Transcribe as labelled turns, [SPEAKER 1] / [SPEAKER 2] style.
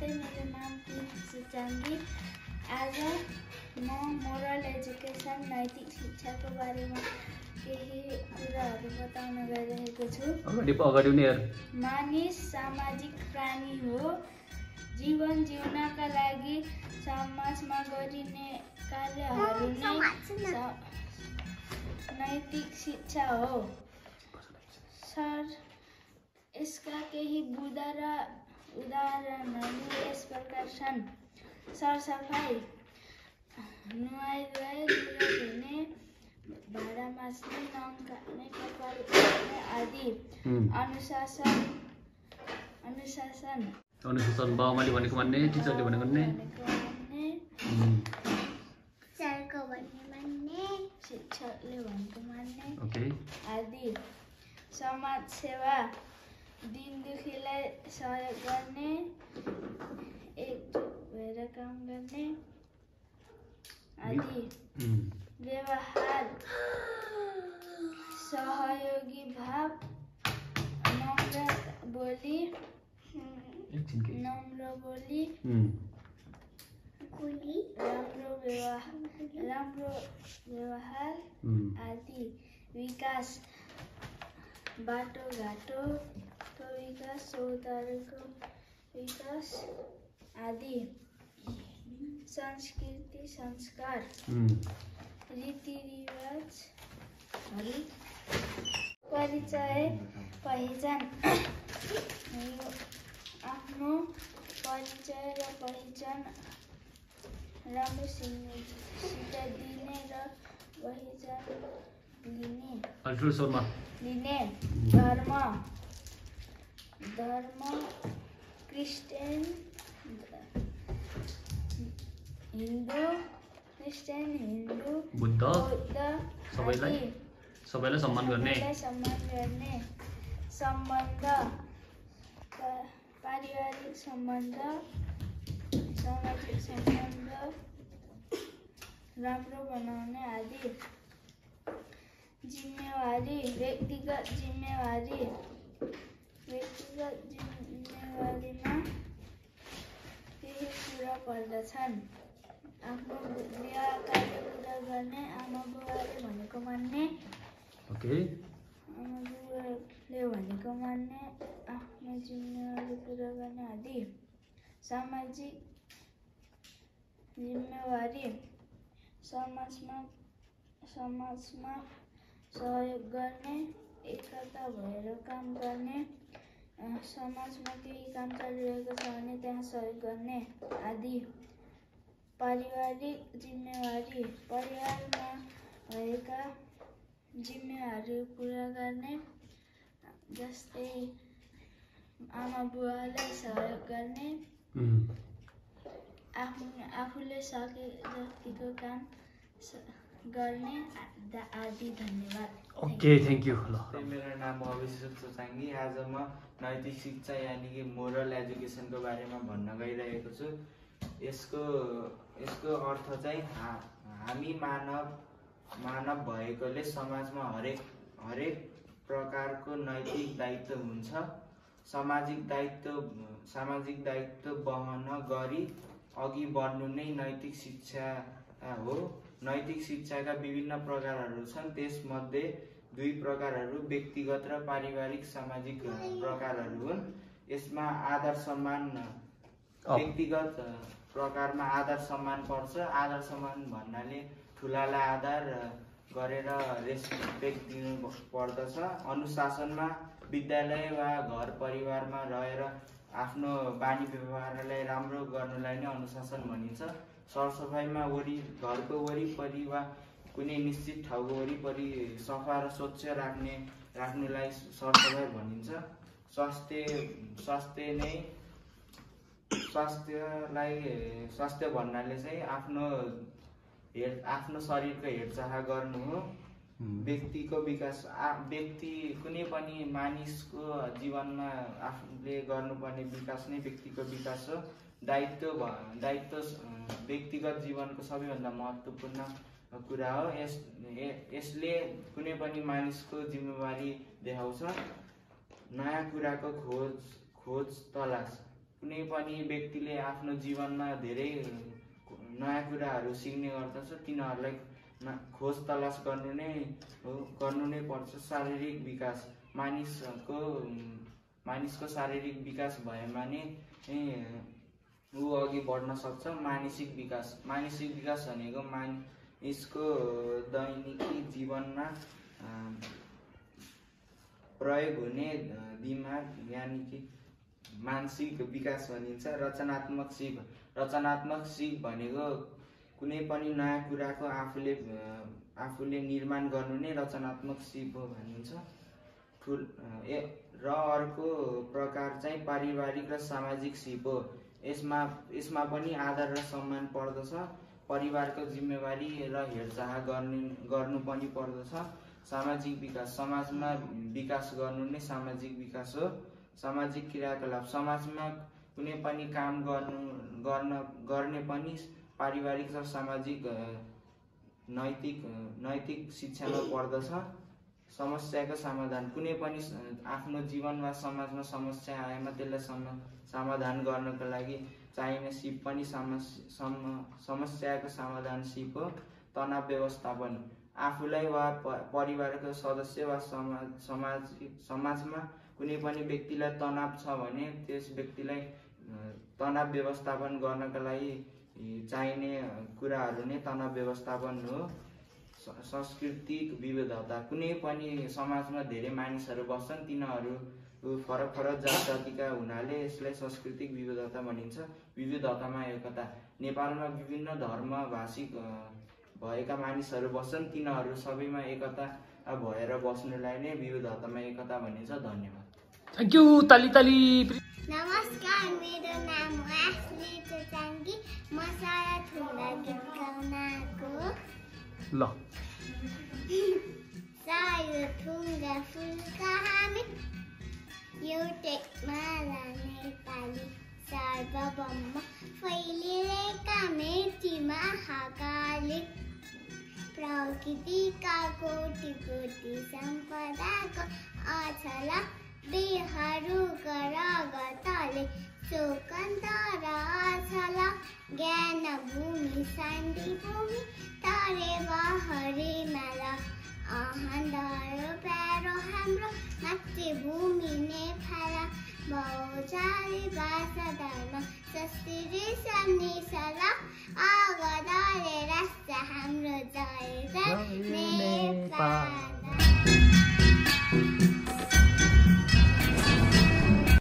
[SPEAKER 1] नमस्ते, मेरो नाम प्रीति सुचाङ्गी। आज म मोरल एजुकेसन नैतिक शिक्षाको बारेमा केही कुराहरू बताउन गइरहेको छु। मानिस सामाजिक प्राणी हो। जीवन जिउनका लागि समाजमा गरिने कार्यहरू नै नैतिक शिक्षा हो। यसका केही उदाहरणहरू यस प्रकार छन्: सरसफाइ, नुहाइ-धुवाइ, लुगा धुने, भाँडा माझ्ने, नङ काट्ने, कपाल काट्ने आदि।
[SPEAKER 2] अनुशासन बाउमाले भनेको मान्ने, टिचरले भनेको मान्ने,
[SPEAKER 1] शिक्षकले भनेको मान्ने
[SPEAKER 2] ओके
[SPEAKER 1] आदि। समाज सेवा, दिन दुखीलाई सहयोग गर्ने, एकजुट भएर काम गर्ने आदि। व्यवहार, सहयोगी भाव, नम्र बोली, राम्रो व्यवहार आदि। विकास, बाटोघाटोको विकास, चौतारीको विकास आदि। संस्कृति, संस्कार, रीतिरिवाज, परिचय, पहिचान। आफ्नो परिचय र पहिचान राम्रोसित दिने र पहिचान लिने। धर्म, क्रिस्चियन, हिन्दू,
[SPEAKER 2] बुद्ध,
[SPEAKER 1] आदि।
[SPEAKER 2] सबैलाई सम्मान गर्ने।
[SPEAKER 1] सम्बन्ध, पारिवारिक सम्बन्ध, सामाजिक सम्बन्ध राम्रो बनाउने आदि। जिम्मेवारी, व्यक्तिगत जिम्मेवारीमा केही कुरा पर्दछन्: आफ्नो गृह कार्य पुरा गर्ने, आमा बुबाले भनेको मान्ने, आफ्नो जिम्मेवारी पुरा गर्ने आदि। सामाजिक जिम्मेवारी, समाजमा सहयोग गर्ने, एकता भएर काम गर्ने, समाजमा केही काम चलिरहेको छ भने त्यहाँ सहयोग गर्ने आदि। पारिवारिक जिम्मेवारी, परिवारमा भएका जिम्मेवारी पुरा गर्ने, जस्तै आमा बुबालाई सहयोग गर्ने, आफूले सके जतिको काम गर्ने आदि। धन्यवाद।
[SPEAKER 2] Okay, thank you.
[SPEAKER 3] मेरो नाम अभिषेक सुचाङ्गी। आज म नैतिक शिक्षा यानि कि मोरल एजुकेसनको बारेमा भन्न गइरहेको छु। यसको अर्थ चाहिँ हामी मानव भएकोले समाजमा हरेक प्रकारको नैतिक दायित्व हुन्छ। सामाजिक दायित्व वहन गरी अघि बढ्नु नै नैतिक शिक्षा हो। नैतिक शिक्षाका विभिन्न प्रकारहरू छन्। त्यसमध्ये दुई प्रकारहरू व्यक्तिगत र पारिवारिक सामाजिक प्रकारहरू हुन्। यसमा आदर सम्मान, व्यक्तिगत प्रकारमा आदर सम्मान पर्छ। आदर सम्मान भन्नाले ठुलालाई आदर गरेर रेस्पेक्ट दिनु पर्दछ। अनुशासनमा विद्यालय वा घर परिवारमा रहेर आफ्नो बानी व्यवहारलाई राम्रो गर्नुलाई नै अनुशासन भनिन्छ। सरसफाइमा घरको वरिपरि वा कुनै निश्चित ठाउँको वरिपरि सफा र स्वच्छ राख्नुलाई सरसफाइ भनिन्छ। स्वास्थ्य भन्नाले चाहिँ आफ्नो शरीरको हेरचाह गर्नु हो। व्यक्तिको विकास, कुनै पनि मानिसको जीवनमा आफूले गर्नुपर्ने विकास नै व्यक्तिको विकास हो। दायित्व व्यक्तिगत जीवनको सबैभन्दा महत्त्वपूर्ण कुरा हो। यसले कुनै पनि मानिसको जिम्मेवारी देखाउँछ। नयाँ कुराको खोज तलास, कुनै पनि व्यक्तिले आफ्नो जीवनमा धेरै नयाँ कुराहरू सिक्ने गर्दछ, तिनीहरूलाई खोज तलास गर्नु नै पर्छ। शारीरिक विकास मानिसको शारीरिक विकास भएमा नै ऊ अघि बढ्न सक्छ। मानसिक विकास भनेको मानिसको दैनिकी जीवनमा प्रयोग हुने दिमाग यानि कि मानसिक विकास भनिन्छ। रचनात्मक सिप भनेको कुनै पनि नयाँ कुराको आफूले निर्माण गर्नु नै रचनात्मक सिप हो भनिन्छ। र अर्को प्रकार चाहिँ पारिवारिक र सामाजिक सिप हो। यसमा पनि आदर र सम्मान पर्दछ। परिवारको जिम्मेवारी र हेरचाह गर्नु पनि पर्दछ। सामाजिक विकास समाजमा विकास गर्नु नै सामाजिक विकास हो। सामाजिक क्रियाकलाप समाजमा कुनै पनि काम गर्ने पनि पारिवारिक र सामाजिक नैतिक शिक्षामा पर्दछ। समस्याको समाधान कुनै पनि आफ्नो जीवन वा समाजमा समस्या आएमा त्यसलाई समाधान गर्नको लागि चाहिने सिप पनि समस्याको समाधान सिप हो। तनाव व्यवस्थापन आफूलाई वा परिवारको सदस्य वा समाजमा कुनै पनि व्यक्तिलाई तनाव छ भने त्यस व्यक्तिलाई तनाव व्यवस्थापन गर्नका लागि चाहिने कुराहरू नै तनाव व्यवस्थापन हो। सांस्कृतिक विविधता कुनै पनि समाजमा धेरै मानिसहरू बस्छन्, तिनीहरू फरक जात-जातिका हुनाले यसलाई सांस्कृतिक विविधता भनिन्छ। विविधतामा एकता नेपालमा विभिन्न धर्म भाषिक भएका मानिसहरू बस्छन्, तिनीहरू सबैमा एकता भएर बस्नुलाई नै विविधतामा एकता भनिन्छ। धन्यवाद।
[SPEAKER 2] Thank you. ताली।
[SPEAKER 4] नमस्कार, मेरो नाम हो आश्ली चोचाङ्गी। म सारा ठुला गीत गाउन आएको।
[SPEAKER 2] ल
[SPEAKER 4] सायो ठुङ्गा फुलका हामी एउटै माला नेपाली सार्वभौम फैलिएका मेची महाकाली प्रकृतिका कोटि सम्पदाको अछल बिहारको रगतले शोकन्त र अछल ज्ञान भूमि शान्ति भूमि तरे बहरी माला अहन्दरो प्यारो हाम्रो मातृभूमि नेपाल बहुजाति भाषा धर्म संस्कृति सन्निसल अगदले राष्ट्र हाम्रो जय जय नेपाल।